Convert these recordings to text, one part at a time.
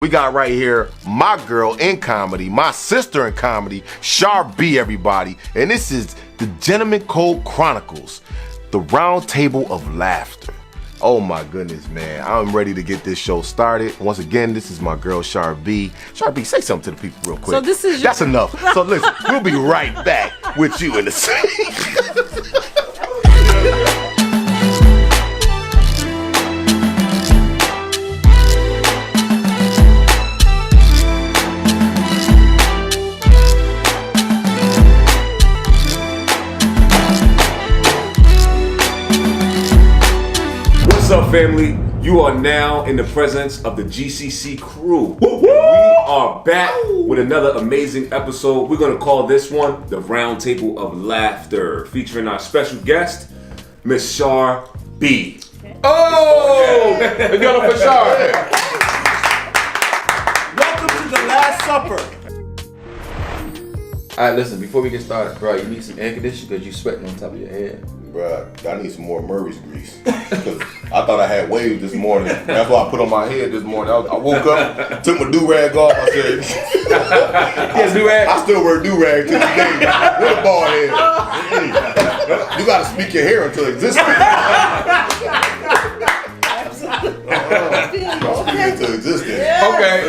We got right here my girl in comedy, my sister in comedy, Char B, everybody. And this is the Gentleman Code Chronicles, the round table of laughter. Oh my goodness, man. I'm ready to get this show started. Once again, this is my girl, Char B. Char B, say something to the people real quick. So this is That's enough. So listen, we'll be right back with you in a second. What's up, family? You are now in the presence of the GCC crew. We are back with another amazing episode. We're going to call this one the Round Table of Laughter, featuring our special guest, Miss Char B. Oh! Give it up for Char. Welcome to the Last Supper. Alright, listen, before we get started, bro, you need some air conditioning because you sweating on top of your head. Bruh, I need some more Murray's grease. I thought I had waves this morning. That's why I put on my head this morning. I woke up, took my do-rag off. I said, Yes, do-rag? I still wear do-rag to this day. With a bald head. You gotta speak your hair into existence. Speak into existence. Okay.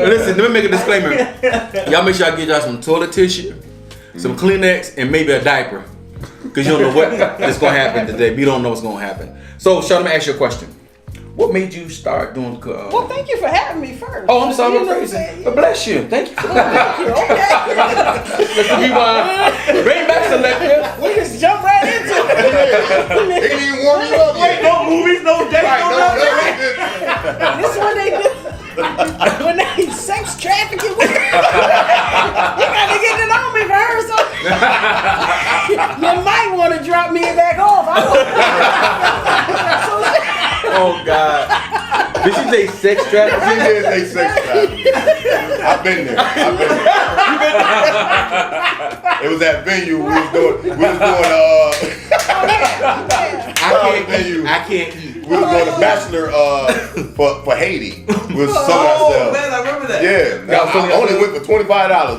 Listen, let me make a disclaimer. Y'all make sure I get y'all some toilet tissue, some Kleenex, and maybe a diaper. Because you don't know what is going to happen today. We don't know what's going to happen. So, Sean, let me ask you a question. What made you start doing... Well, thank you for having me first. Oh, I'm sorry, You I'm know crazy. what I'm saying? But bless you. Thank you for that. Okay. Let's rewind. Bring back selector. We just jump right into it. They didn't even warm you up yet. No movies, no dates, Right, no no, nothing. This is what they do. When they sex trafficking with you gotta get it on me first. So you might want to drop me back off. Oh, God. Did she say sex trafficking? She did say sex trafficking. I've been there. It was that venue we was doing I can't eat. We was doing a bachelor for Haiti with some Oh, ourselves. man, I remember that. Yeah, I only went for $25.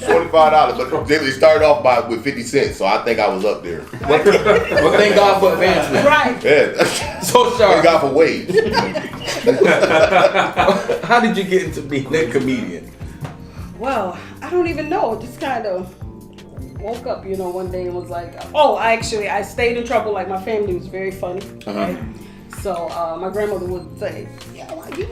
$25, but they started off with 50 cents, so I think I was up there. Well, thank God for advancement. Right. Yeah, So, thank Char, God for wage. how did you get into being that comedian? Well, I don't even know. Just kind of woke up, one day and was like, I stayed in trouble. Like, my family was very funny. Right? So my grandmother would say, you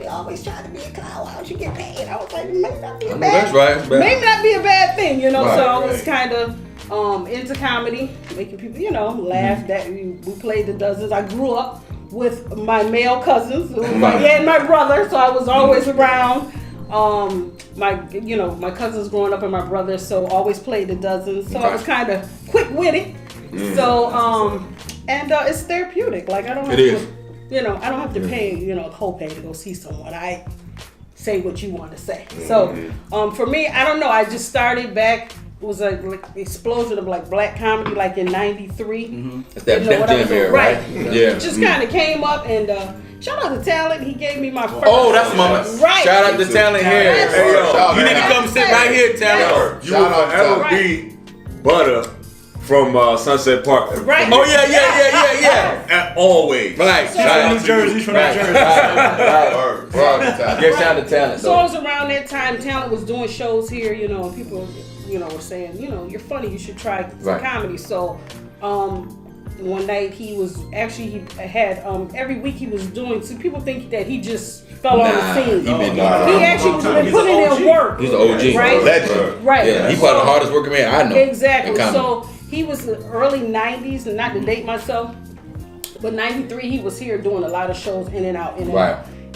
always try to be a clown. Why don't you get paid? I was like, maybe not be a bad. That's right. Maybe not be a bad thing, Right, so I was right. kind of into comedy, making people, laugh. That we played the dozens. I grew up with my male cousins, and my brother, so I was always around. My cousins growing up and my brother, so always played the dozens. So I was kind of quick-witted. So and it's therapeutic. Like I don't have I don't have to pay a copay to go see someone. I say what you want to say. So for me, I don't know. I just started back. It was like explosion of like black comedy, like in '93. It's that Def era, right? Yeah. Just kind of came up and shout out to Talent. He gave me my first. Oh, that's mama. Right. Shout out to Talent here. Hey, yo. You need to come sit right here, Talent. You will forever be Butter from Sunset Park. Right. Oh, yeah. And always. Right. He's from New Jersey. He's from New Jersey. Give shout out to Talent. So it was around that time. Talent was doing shows here, and people, were saying, you're funny. You should try some comedy. So, one night he had every week he was doing. So people think that he just fell on the scene. He actually was putting in work. He's an OG. Right. Legend. Right. Yeah, he's probably the hardest working man I know. Exactly. So he was in the early '90s, and not to date myself, but '93 he was here doing a lot of shows in and out.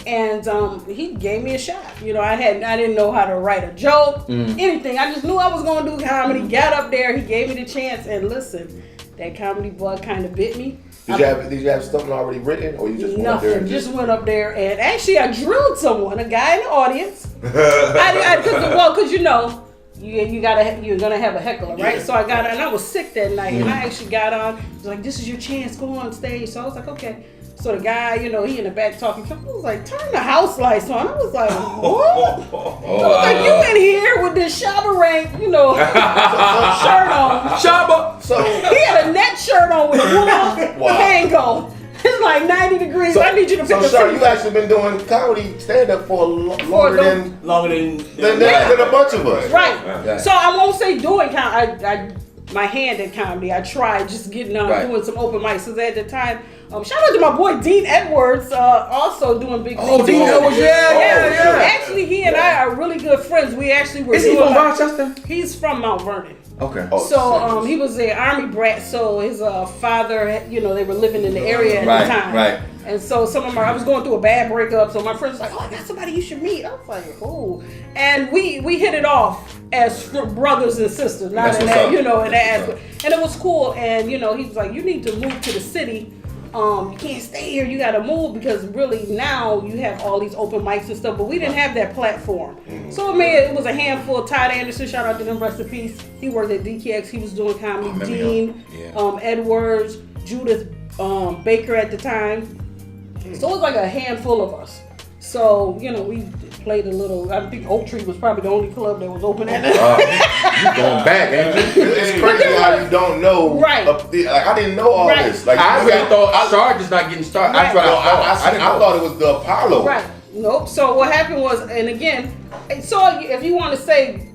And he gave me a shot. I didn't know how to write a joke, anything. I just knew I was going to do comedy. Got up there, he gave me the chance, and listen, that comedy bug kind of bit me. Did you have something already written, or you just went up there? Nothing. Just went up there, and actually I drilled someone, a guy in the audience. Because you're gonna have a heckler, right? So I got on, and I was sick that night, and I actually got on. He was like, "This is your chance. Go on stage." So I was like, "Okay." So the guy, you know, he in the back talking. I was like, turn the house lights on. I was like, what? I was like, you in here with this Shabba rank, you know, shirt on. Shabba. So He had a net shirt on with wool Kango. It's like 90 degrees. So, I need you to pick so a Char, seat. you actually been doing comedy stand-up for longer than a bunch of us. Right. Yeah. So I won't say doing comedy. My hand at comedy. I tried just getting on doing some open mics. So at the time, shout out to my boy Dean Edwards, also doing big things. Oh, Dean Edwards, yeah. Actually, he and I are really good friends. We actually were. Is he from Rochester? He's from Mount Vernon. Okay. So he was an army brat. So his father, you know, they were living in the area at the time. Right. And so I was going through a bad breakup. So my friends was like, "Oh, I got somebody you should meet." I was like, "Oh," and we hit it off as brothers and sisters, not in that, you know, in that aspect. And it was cool. And you know, he was like, "You need to move to the city. You can't stay here. You got to move because really now you have all these open mics and stuff." But we didn't have that platform. So it was a handful. Todd Anderson, shout out to them, rest in peace. He worked at DKX. He was doing comedy. Dean, Edwards, Judith Baker at the time. So it was like a handful of us. So, you know, we played a little. I think Oak Tree was probably the only club that was open at the time. You going back, ain't you? It's crazy how you don't know. Right. Like I didn't know all this. Like I really thought Char just not getting started. Right. I thought it was the Apollo. Right. Nope. So what happened was, and again, so if you want to say,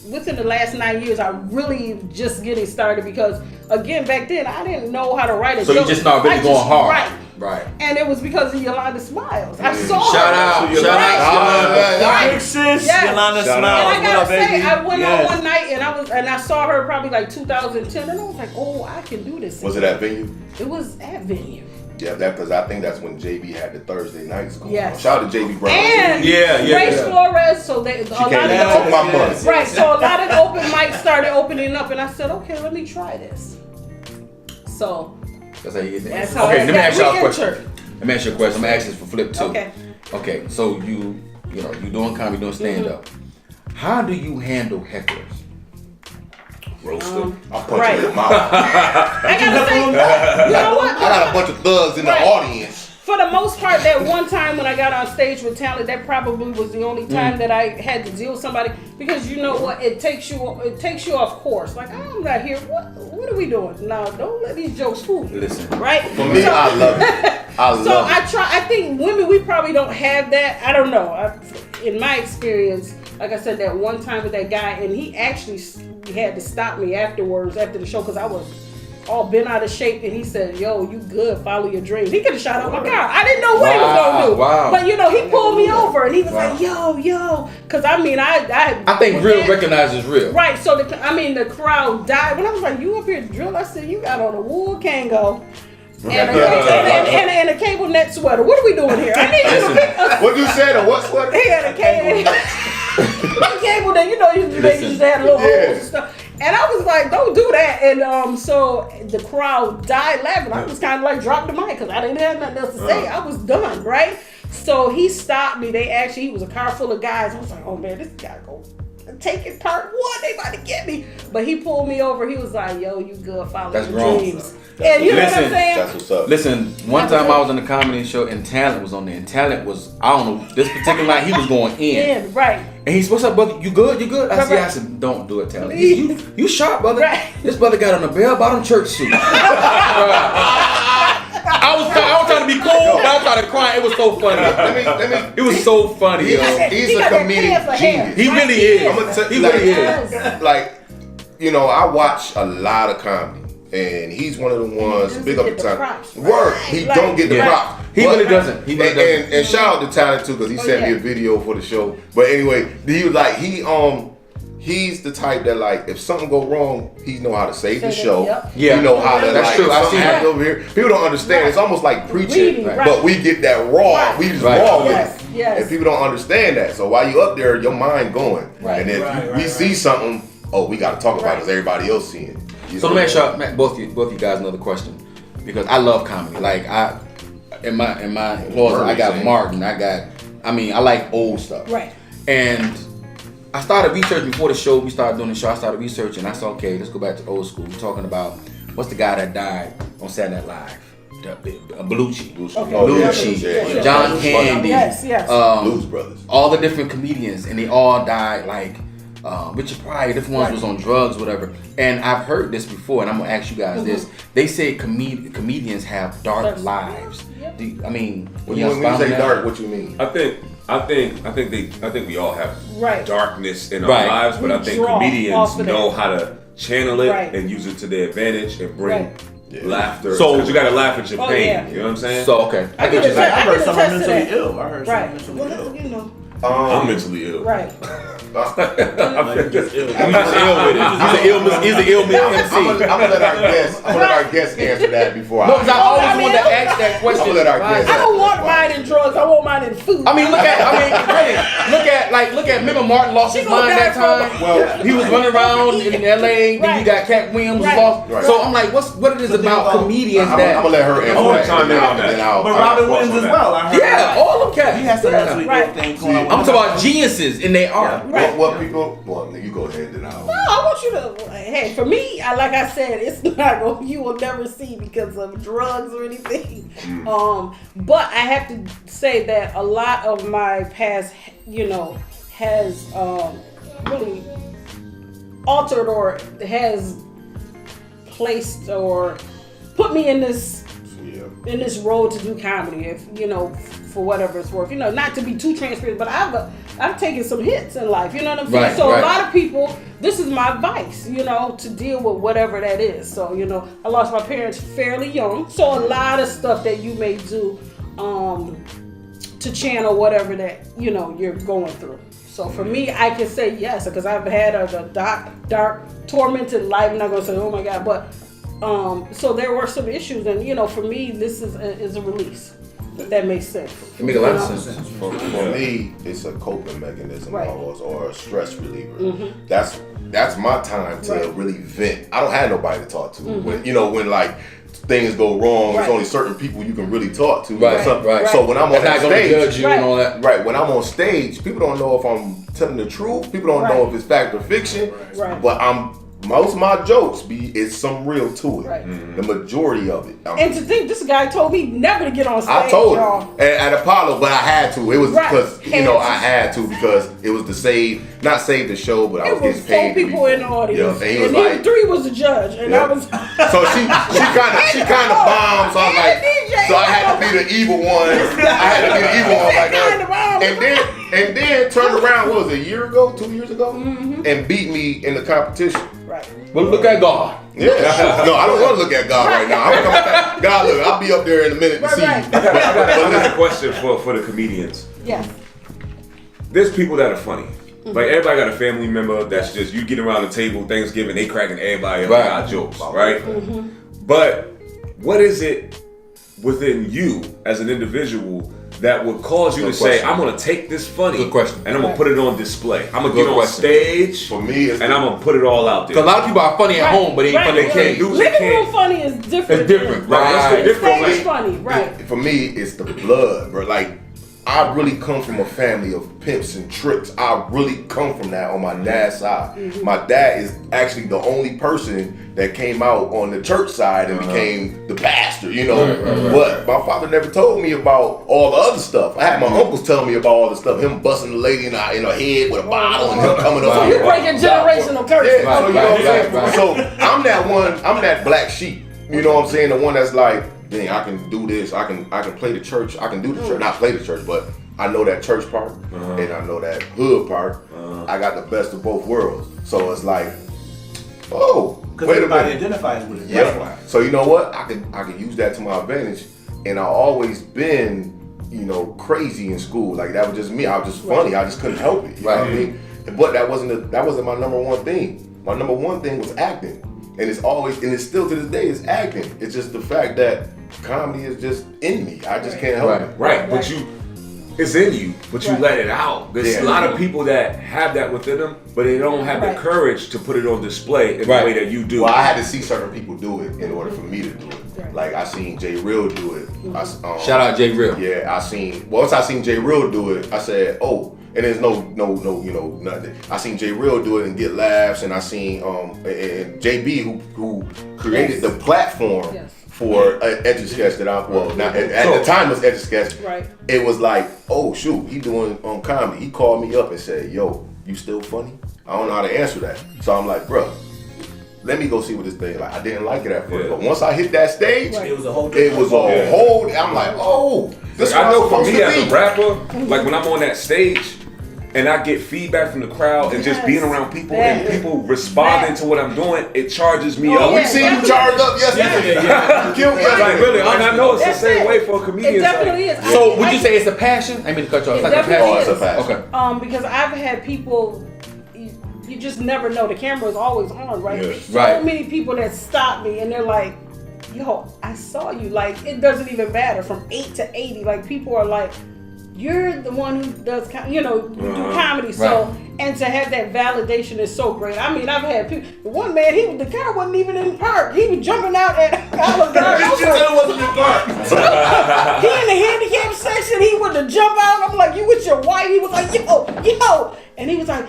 within the last 9 years, I really just getting started because, again, back then I didn't know how to write a joke. So you just started really going hard. Right. And it was because of Yolanda Smiles. I saw Shout her. out. Big sis, Yolanda And Smiles. I gotta say, I went on one night and I saw her probably like 2010, and I was like, oh, I can do this. Was it at Venue? It was at Venue. Yeah, because I think that's when JB had the Thursday nights going on. Yes. Shout out to JB Brown. And Grace Flores, so they, a lot of the took my money. Right, so a lot of the open mics started opening up, and I said, okay, let me try this. So That's how you get that's there. how Okay, I let me got ask y'all a re-entered. question. Let me ask you a question. I'm gonna ask this for Flip too. Okay. So you know, you doing comedy, doing stand up. How do you handle hecklers? Roasted. I'll punch him in the mouth. I gotta say, you know what? I got a bunch of thugs in the audience. For the most part, that one time when I got on stage with talent, that probably was the only time that I had to deal with somebody, because you know what, it takes you off course. Like, I'm not here. What are we doing? No, don't let these jokes fool you. Listen, right? For me, I love it. I think women, we probably don't have that. I don't know. In my experience, like I said, that one time with that guy, and he actually had to stop me afterwards after the show because I was all bent out of shape, and he said, "Yo, you good? Follow your dreams." He could have shot out my car. I didn't know what he was gonna do. Wow. But you know, he pulled me over, and he was like, "Yo," because I mean, I think real recognizes real. Right. So the crowd died when I was like, "You up here to drill?" I said, "You got on a wool Kango." And a cable net sweater. What are we doing here? I need you to pick us. What you said? A what sweater? He had a cable. Cable that, you know, you just had little holes and stuff. And I was like, don't do that. And so the crowd died laughing. I was kind of like dropped the mic because I didn't have nothing else to say. I was done, right? So he stopped me. He was a car full of guys. I was like, oh man, this guy go take it part one. They about to get me. But he pulled me over. He was like, yo, you good, follow your dreams. And you know what I'm saying? That's what's up. Listen, one time I was on the comedy show and Talent was on there. And Talent was, I don't know, this particular night he was going in. Right. And he's, what's up, brother? You good? You good? I said, don't do it, Talent. You sharp, brother. Right. This brother got on a bell-bottom church suit. I was trying to be cool, but I started crying. It was so funny. It was so funny, yo. He's a comedic genius. He really is. I'm gonna tell you, He really is. Like, you know, I watch a lot of comedy. And he's one of the ones, big up the time. Word, he don't get the props. He really doesn't. He really doesn't. And shout out to Talent too, because he sent me a video for the show. But anyway, he was like, he's the type that like, if something go wrong, he know how to save the show. Yeah, you know how to that's like, true. I see that over here. People don't understand. It's almost like preaching, but we get that raw. We just raw with it, and people don't understand that. So while you up there, your mind going, and if we see something, we got to talk about it because everybody else seeing it. So let me ask y'all, both you guys another question, because I love comedy. Like in my closet, I got Martin. I like old stuff. Right. And I started researching before the show. We started doing the show. I started researching. I said, okay, let's go back to old school. We're talking about what's the guy that died on Saturday Night Live. Belushi, Okay. John Candy, Yes. Blues Brothers. all the different comedians, and they all died like Richard Pryor. Different ones was on drugs, whatever. And I've heard this before, and I'm gonna ask you guys this. They say comedians have dark lives. I mean, when you say dark, what you mean? I think we all have darkness in our lives, but I think comedians know how to channel it and use it to their advantage and bring laughter. So because you gotta laugh at your pain. You know what I'm saying? So okay, I heard someone mentally ill. I heard someone mentally ill. You know. I'm mentally ill. Right. I'm just ill. He's an ill MC. I'm gonna let our guests answer that before I always wanted to ask that question. I'm gonna let our guests. I don't want mine in drugs. I want mine in food. I mean, look at. Remember Martin lost his mind that time. Well, he was running around in L.A. Then you got Cat Williams lost. So I'm like, what it is about comedians that? I'm gonna let her answer that. But Robin Williams as well. Yeah, all of them. He has some mentally ill things going on. I'm talking about geniuses in their art. What people? Well, you go ahead then. No, I want you to. Hey, for me, like I said, it's not. You will never see because of drugs or anything. But I have to say that a lot of my past, has really altered or has placed or put me in this road to do comedy. If for whatever it's worth, not to be too transparent, but I've taken some hits in life. You know what I'm saying? So a lot of people, this is my advice, to deal with whatever that is. So I lost my parents fairly young, so a lot of stuff that you may do to channel whatever that you're going through. So for me, I can say yes, because I've had a dark, tormented life. I'm not gonna say, oh my God, but so there were some issues, and for me, this is a release. If that makes sense. It makes a lot of sense. For me, it's a coping mechanism almost, or a stress reliever. That's my time to really vent. I don't have nobody to talk to. When like things go wrong, there's only certain people you can really talk to. So when I'm on that stage, when I'm on stage, people don't know if I'm telling the truth. People don't know if it's fact or fiction. But most of my jokes it's some real to it. The majority of it. And to think this guy told me never to get on stage. I told him at Apollo, but I had to. It was because I had to, because it was to not save the show, but I was getting paid. 4 people in the audience, and then 3 was the judge, and I was. So she kind of bombed. So I was like, so I had to be the evil one. And then turned around. What was it, a year ago, 2 years ago, and beat me in the competition. But look at God. Yeah. No, I don't want to look at God right now. I'm coming back. God, look, I'll be up there in a minute to see you. I got a question for the comedians. Yeah. There's people that are funny. Like everybody got a family member that's just, you get around the table, Thanksgiving, they cracking everybody up got jokes, right? But what is it within you as an individual that would cause you to say, I'm gonna take this funny and I'm gonna put it on display. I'm gonna get on stage for me, and I'm gonna put it all out there. Because a lot of people are funny at home, but they ain't funny. They can't do it. Living room funny is different. It's different, right? Stage funny, right? For me, it's the blood, bro. Like, I really come from a family of pimps and tricks. I really come from that on my dad's side. My dad is actually the only person that came out on the church side and became the pastor, But my father never told me about all the other stuff. I had my uncles tell me about all the stuff. Him busting the lady in her head with a bottle and him coming up. You're breaking generational curses. Yeah, so you know what I'm saying? So I'm that one. I'm that black sheep. You know what I'm saying? The one that's like, dang, I can do this. I can play the church. I can do the church. Not play the church, but I know that church part and I know that hood part. I got the best of both worlds. So it's like, because everybody identifies with it. Yeah. Why. So you know what? I can use that to my advantage. And I always been, crazy in school. Like that was just me. I was just funny. I just couldn't help it. You know what I mean? But that wasn't my number one thing. My number one thing was acting. And it's still to this day, it's acting. It's just the fact that comedy is just in me. I just can't help it. Right. But it's in you, but you let it out. There's a lot of people that have that within them, but they don't have the courage to put it on display in the way that you do. Well, I had to see certain people do it in order for me to do it. Like I seen J Real do it. Shout out J Real. Yeah, once I seen J Real do it, I said, and there's no, nothing. I seen J Real do it and get laughs, and I seen and JB who created the platform for an Etch-a-Sketch that at the time it was Etch-a-Sketch. Right. It was like, oh shoot, he doing on comedy. He called me up and said, yo, you still funny? I don't know how to answer that. So I'm like, bro, let me go see what this thing like. I didn't like it at first, but once I hit that stage, Right. It was a whole. I'm like, oh, this is Like, what I know I'm for supposed me to as be. a rapper, like when I'm on that stage and I get feedback from the crowd and just Yes. being around people That and is- people responding to what I'm doing, it charges me Oh, up. yeah. We seen you charged up yesterday. You killed me Like yesterday. really, and I know it's the That's same it. way for a comedian. It definitely is. So would you say it's a passion? I mean to cut you off. It It's like a definitely Oh, passion. it's a passion. Okay. Because I've had people, you just never know. The camera is always on, right? Yes. So Right. many people that stop me and they're like, yo, I saw you. Like, it doesn't even matter from 8 to 80. Like, people are like, you're the one who does, you do comedy. So, and to have that validation is so great. I mean, I've had people, the one man, the guy wasn't even in the park. He was jumping out at Olive Garden. You said it wasn't in park. He in the handicap section, he would to jump out. I'm like, you with your wife? He was like, yo. And he was like,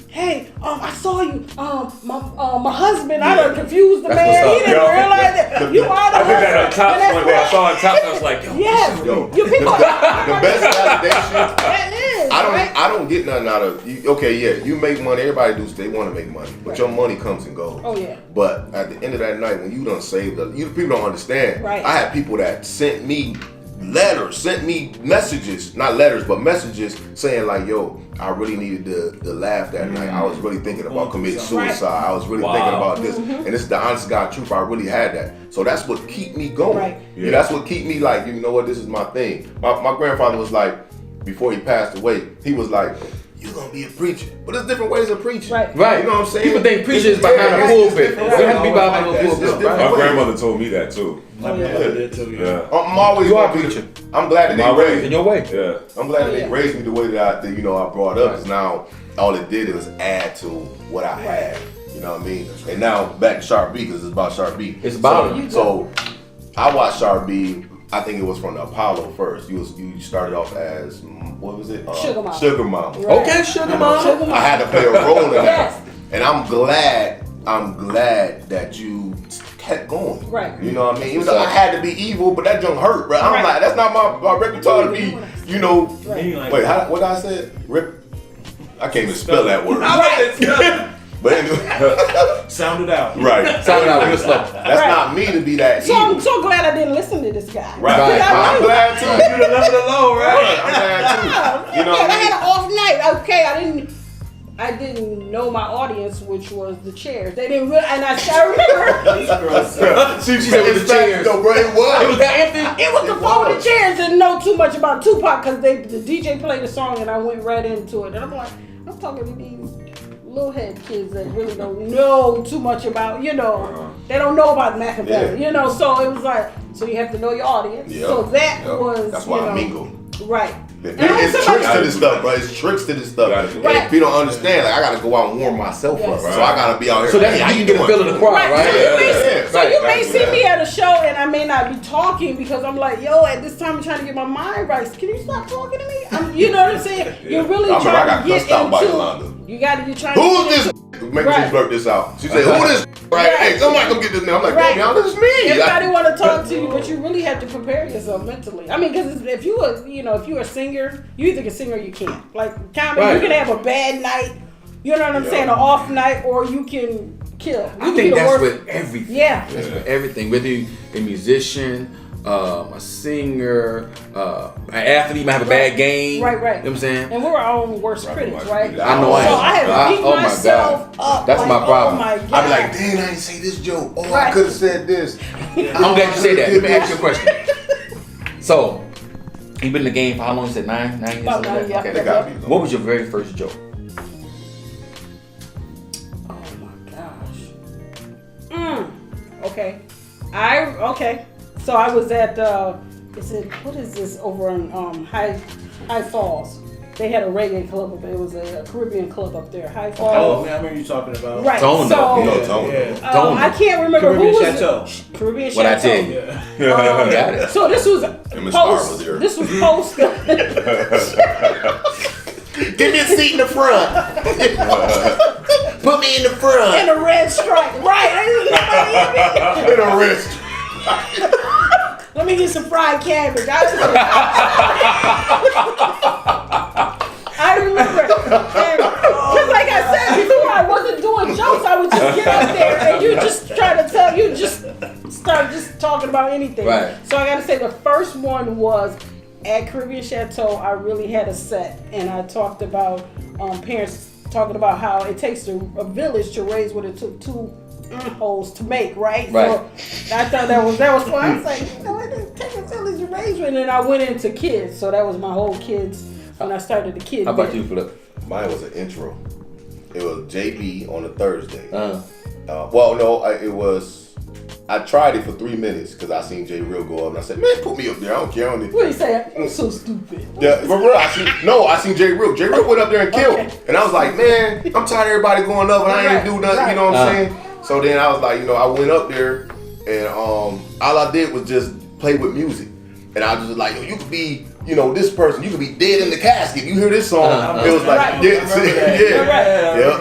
hey, I saw you. My husband, I done confused the That's man. what's He up. didn't realize that. You are the I did that on husband. Tops And that's one day. I what- saw on Tops, I was like, yo. Yes. Yo. You people The best validation. That is. Right? I don't get nothing out of you. Okay, yeah, you make money. Everybody do. They want to make money, but Right. your money comes and goes. Oh, yeah. But at the end of that night, when you done saved, people don't understand. Right. I had people that sent me letters, sent me messages, not letters, but messages saying like, "Yo, I really needed the laugh that night. I was really thinking about committing suicide. I was really thinking about this, and it's the honest God truth. I really had that. So that's what keep me going. Right. Yeah, that's what keep me like, you know what? This is my thing. My grandfather was like, before he passed away, he was like, "You're gonna be a preacher," but there's different ways of preaching. Right. Right. You know what I'm saying? People think preaching is behind a pulpit. We have to be behind a It's pulpit. different. Right? My grandmother told me that too. My brother did too. Yeah. I'm always You are gonna be- preaching. I'm glad that My they way. raised In your way. Yeah. I'm glad Oh, that yeah. they raised me the way that I brought up. Because now all it did was add to what I had. You know what I mean? And now back to Char B, because it's about Char B. It's about so, it. So I watched Char B. I think it was from the Apollo first. You started off as what was it? Sugar Mama. Sugar Mama. Right. Okay, sugar mom. Sugar Mama. I had to play a role in that, Yes. and I'm glad that you kept going. Right. You know what I mean? Even though I had to be evil, but that junk hurt, bro. I'm Right. like, that's not my repertoire to be, you know. Right. Wait, what I said? I can't even spell that word. Right. But anyway, Sound it out. right. Sounded out real slow. That's Right. not me to be that So evil. I'm so glad I didn't listen to this guy. Right. Right. I'm glad too. You done left it alone, right? I'm glad too. Yeah, You know what I I mean? had an off night. Okay, I didn't know my audience, which was the chairs. They didn't really, and I remember These girls said, She said with the chairs. No, bro, it It was was. that empty. it was the four of the chairs. Didn't know too much about Tupac because the DJ played a song and I went right into it. And I'm like, I'm talking to these little head kids that really don't know too much about, they don't know about Machiavelli, Yeah. So it was like, so you have to know your audience. Yeah. So that Yeah. was, That's why I mingle. Right. It's tricks to this stuff, bro. It's tricks to this stuff. Right. And if you don't understand, like I gotta go out and warm myself Yes. up. So I gotta be out here. So that's hey, how how you get a doing? feel of the crowd, Right. right? So you may, Yeah. so you may Right. see me at a show and I may not be talking because I'm like, yo, at this time I'm trying to get my mind right. Can you stop talking to me? You know what I'm saying? You're really I remember I trying got to get cussed out by into. Yolanda. You're trying Who's to. this? Make Right. me blurt this out. She said, "Who this?" Right? Hey, somebody come get this now. I'm like, Right. "Damn, y'all, this is me." Everybody want to talk to you, but you really have to prepare yourself mentally. I mean, because if you are a singer, you either can sing or you can't. Like comedy, Right. you can have a bad night. You know what I'm saying? An off night, or you can kill. You I can think be the that's worst. with everything. Yeah. That's with everything. Whether you're a musician, a singer, an athlete might have a bad game. Right. You know what I'm saying? And we're our own worst critics, right? I know I So am. I have beat Oh my myself God. up. That's like, my problem. Oh my God. I be like, "Dang, I didn't say this joke. Oh, I Right. could have said this." I'm glad you said that. Let me ask you a question. So, you've been in the game for how long? You said 9 years? About something 9, like yeah. that? They Okay. got me. What was your very first joke? Oh my gosh. Okay. So I was at what is this over in High Falls? They had a reggae club up there. It was a Caribbean club up there, High Oh, Falls. man, I remember you talking about. Right. Tone, so You know, Tone. Yeah. Tone. I can't remember Caribbean who was Chateau. Caribbean What I Chateau. tell you. Yeah. Got it. So this was Miss Barr was post. there. This was post. Give me a seat in the front. Put me in the front. And a red stripe. Right. In a wrist. Let me get some fried cabbage. I remember, because like I said before, I wasn't doing jokes. I would just get up there and you just start talking about anything. Right. So I got to say the first one was at Caribbean Chateau. I really had a set, and I talked about parents talking about how it takes a village to raise what it took two holes to make, right? So I thought that was fun. I was like, it takes a village to raise one, and then I went into kids. So that was my whole kids. When I started the kid. How about you, Flip? Mine was an intro. It was JB on a Thursday. Uh-huh. It was. I tried it for 3 minutes because I seen J Real go up and I said, "Man, put me up there. I don't care." What do you say? I'm so stupid. Yeah, but real, I seen J Real. J Real went up there and killed, and I was like, "Man, I'm tired of everybody going up and I ain't do nothing." You know what I'm saying? So then I was like, I went up there and all I did was just play with music, and I was just like, you could be. This person, you could be dead in the casket. You hear this song, it was like, yeah.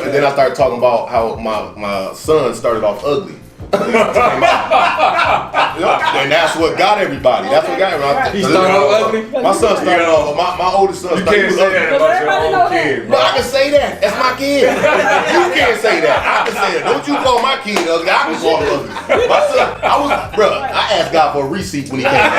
And then I started talking about how my son started off ugly. And that's what got everybody. That's what got everybody. He started off ugly? My son started off, my oldest son started off ugly. About your own kid, But I can say that. That's my kid. You can't say that. I can say that. Don't you call my kid ugly. I can call him ugly. My son, I asked God for a receipt when he came.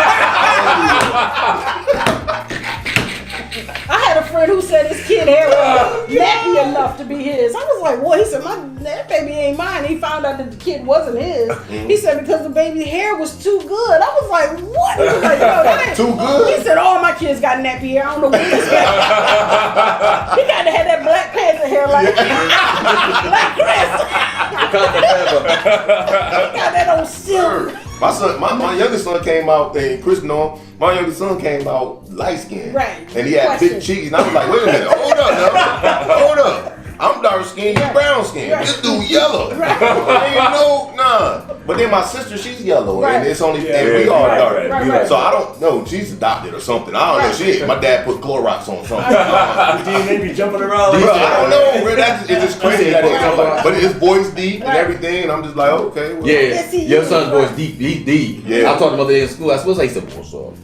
I had a friend who said his kid hair was nappy enough to be his. I was like, what? He said, that baby ain't mine. He found out that the kid wasn't his. He said, because the baby's hair was too good. I was like, what? He was like, no, that ain't too good. He said, all my kids got nappy hair. I don't know what this guy. He got to have that Black Panther hair like Chris. He got that old silk. My son, my youngest son came out, and Chris know, my youngest son came out light skinned. Right. And he had big cheeks, and I was like, wait a minute, hold up. I'm dark skinned, you brown skinned. Right. This dude yellow. Right. Nah. But then my sister, she's yellow, Right. and it's only, and we all dark. Right. So I don't know, she's adopted or something. I don't know shit. My dad put Clorox on something. DNA be jumping around. Bro, I don't know, bro. It's just crazy. But his voice deep and everything, and I'm just like, okay. Well. Yeah, your son's voice deep. He's deep. Yeah. I talked about that in school. I suppose I used to more soft.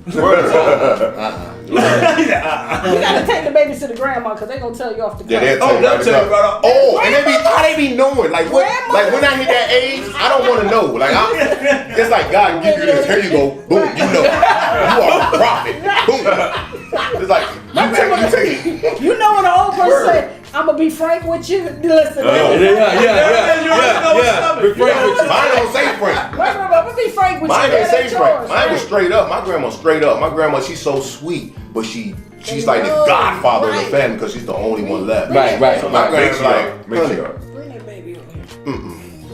You gotta take the babies to the grandma because they're gonna tell you off the Yeah, cuff. they'll tell you right off. Oh, and how they be knowing? Like what? Like when I hit that age, I don't want to know. Like it's like God give you this. Here you go. Boom. You know. You are a prophet. Boom. It's like you take it. You know when the old person say, "I'm gonna be frank with you." Listen. Yeah. Be frank with you. Mine don't say frank. I'm gonna be frank with Mine you. ain't say frank. Mine was right. straight up. My grandma's straight up. My grandma, she's so sweet, but she's like the godfather of the family because she's the only one left. Right. So my grandma's like, Make honey, sure. Bring that baby over here.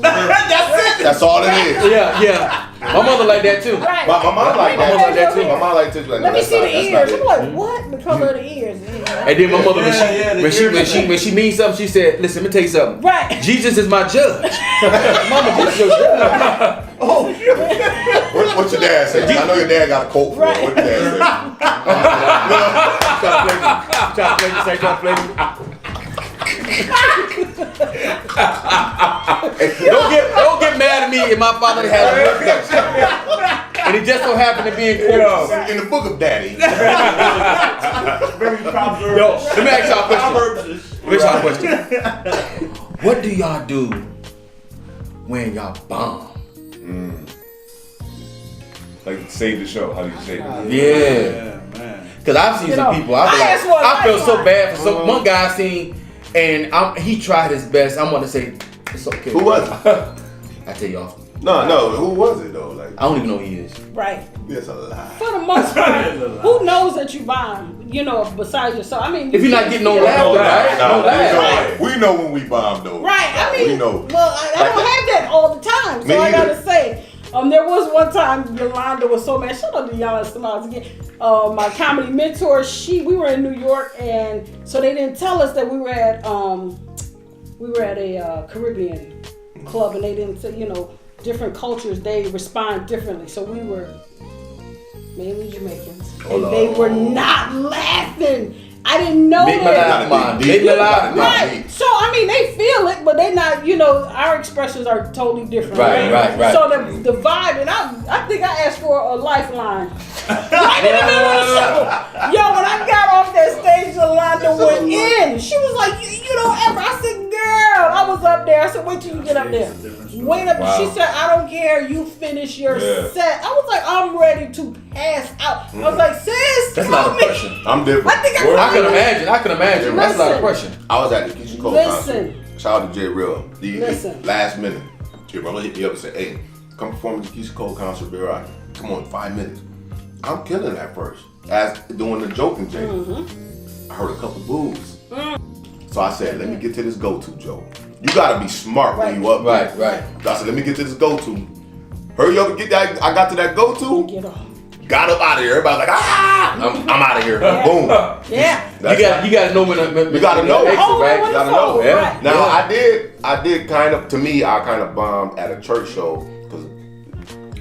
that's all it is. Yeah. My mother like that too. Right. My mom like My mother like that too. My mom like to like, Let me that's see not- the that's ears. not I'm it. like, what? The color of the ears. And then my mother, when she means something, she said, "Listen, let me tell you something. Right. Jesus is my judge. Mama, Jesus is your judge." What's your dad say? I know your dad got a quote for it. What your dad say? Try to play me. Don't get mad at me if my father has a reproduction. And it just so happened to be in quotes. In the book of Daddy. Very proper. Yo, let me ask y'all a question. What do y'all do when y'all bomb? Like save the show. How do you save it? Yeah. Man. Cause I've seen some people. I feel so bad for some. One guy I seen, and he tried his best. I'm gonna say it's okay. Who was it? I tell you off. No. Who was it though? Like I don't even know who he is. Right. it's a lie. For the most part, who knows that you bomb? Besides yourself. I mean, If you're not getting no laughter, right? No laughter. We know when we bomb though. Right. I mean, we know. well, I don't have that all the time. So Me I gotta either. say, there was one time Yolanda was so mad. Shout out to Yolanda Smiles again. My comedy mentor, we were in New York, and so they didn't tell us that we were at a Caribbean club, and they didn't say, different cultures, they respond differently. So we were mainly Jamaicans, and they were not laughing. I didn't know that. Right. So I mean, they feel it, but they not. You know, our expressions are totally different. Right. So the vibe, and I think I asked for a lifeline. Right in the middle of the show. Yo, when I got off that stage, Yolanda went in. She was like, "You don't ever." I said, "Girl," I was up there. I said, "Wait till you get up there." Wait up. She said, "I don't care. You finish your set." I was like, "I'm ready to pass out." I was like, "Sis, that's not a question. I'm different. I can imagine. That's not a question. I was at the Keisha Cole concert. Shout out to J Real. Last minute, J Real hit me up and said, "Hey, come perform at the Keisha Cole concert, Bill Rock. Come on, 5 minutes." I'm killing that first. As doing the joking J. I heard a couple boos. So I said, "Let me get to this go-to, Joe. You gotta be smart when you up there." Right. So I said, "Let me get to this go-to. Hurry up and get that." I got to that go-to. Got up out of here. Everybody's like, I'm out of here. Boom. Yeah. You gotta know when you gotta know. Exit, right? You gotta know. Yeah. Now I did kind of. To me, I kind of bombed at a church show because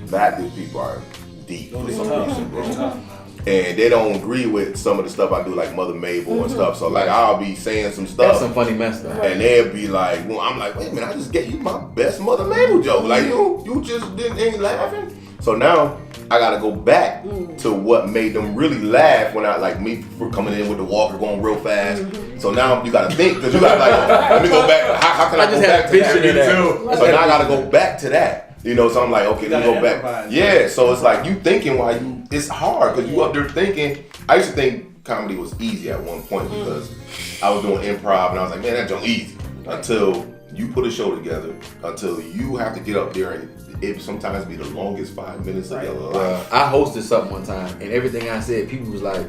Baptist people are deep for some reason, bro. And they don't agree with some of the stuff I do, like Mother Mabel and stuff. So like I'll be saying some stuff. That's some funny mess though. And they'll be like, well, I'm like, wait a minute, I just gave you my best Mother Mabel joke. Like you just ain't laughing. So now I gotta go back to what made them really laugh when I like me for coming in with the walker going real fast. So now you gotta think because you gotta like, let me go back. How can I go back to that? So now I gotta go back to that. You know, so I'm like, okay, let me go back. Yeah, so it's like you thinking while it's hard because you up there thinking. I used to think comedy was easy at one point because I was doing improv and I was like, man, that joke easy. Until you put a show together, until you have to get up there and it sometimes be the longest 5 minutes of your life. I hosted something one time and everything I said, people was like,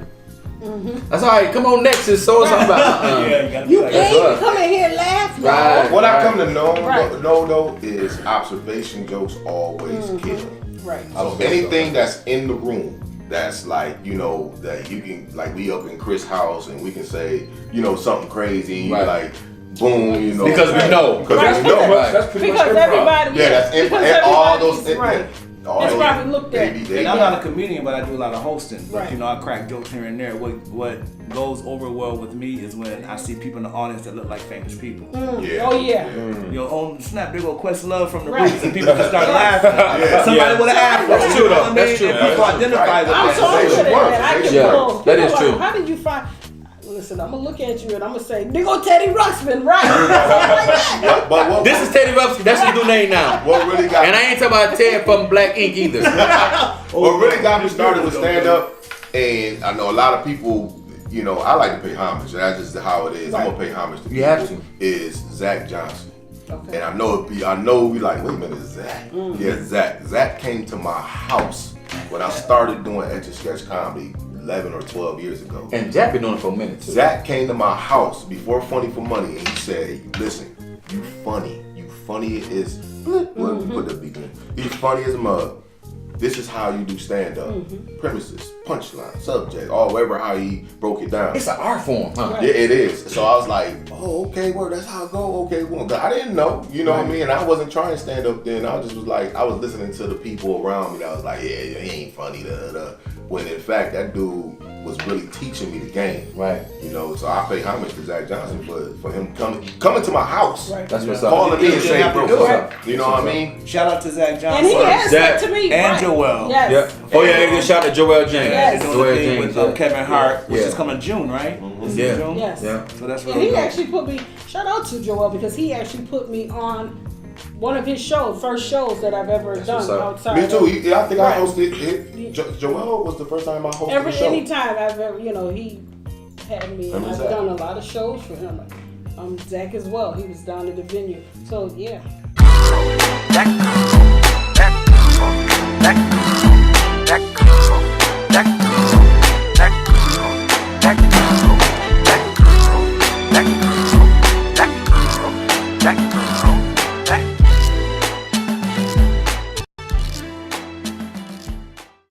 that's all right, come on next is so something about you can't come in here and laugh. Right. What I come to know is observation jokes always kill. Right. So anything that's in the room that's like, you know, that you can, like we up in Chris' house and we can say, you know, something crazy and you like, boom, you know. Because we know. Because we know. That's pretty much everybody. Yeah, that's improv. All those right. It's probably looked at. And I'm not a comedian, but I do a lot of hosting. But you know, I crack jokes here and there. What goes over well with me is when I see people in the audience that look like famous people. Yeah. Oh yeah. Your own snap, big old Questlove from the roots, and people just start laughing. Somebody would have asked. That's true though. That's true. People identify with I'm that. so that is true. How did you find? Listen, I'm gonna look at you and I'm gonna say, "Nigga, Teddy Ruxpin, right?" But this is Teddy Ruxpin. That's his new name now. What really got and I ain't talking about Ted from Black Ink either. What really got me started with stand up, and I know a lot of people, you know, I like to pay homage. That's just how it is. I'm gonna pay homage to people. You have to. Is Zach Johnson. Okay. And I know we like, wait a minute, Zach. Yeah, Zach. Zach came to my house when I started doing Etch-a-Sketch comedy 11 or 12 years ago. And Jack been doing it for a minute too. Zach came to my house before Funny for Money and he said, listen, you funny as, put the beat in. You funny as a mug. This is how you do stand-up. Premises, punchline, subject, whatever how he broke it down. It's an art form, huh? Yeah, it is. So I was like, oh, okay, well, that's how it go. Okay, well, I didn't know, you know what I mean? And I wasn't trying to stand up then. I just was like, I was listening to the people around me that was like, yeah, he ain't funny, when in fact, that dude was really teaching me the game. Right. You know, so I pay homage to Zach Johnson for him coming to my house. Right. That's what's up. Calling me and saying, bro, what's up? You know what I mean? Shout out to Zach Johnson. And he has said to me. And Joel. Yes. Yeah. Oh yeah, shout out to Joel James. Yes. They're doing the thing with Kevin Hart, which is coming June, right? Yeah. June? Yes. Yeah. So that's And really he cool. actually put me, shout out to Joel, because he actually put me on one of his first shows that I've ever done outside. Me too. I think I hosted it. Joel was the first time I hosted the show. Anytime I've ever, he had me, and I've done a lot of shows for him. Zach as well. He was down at the venue. So yeah. That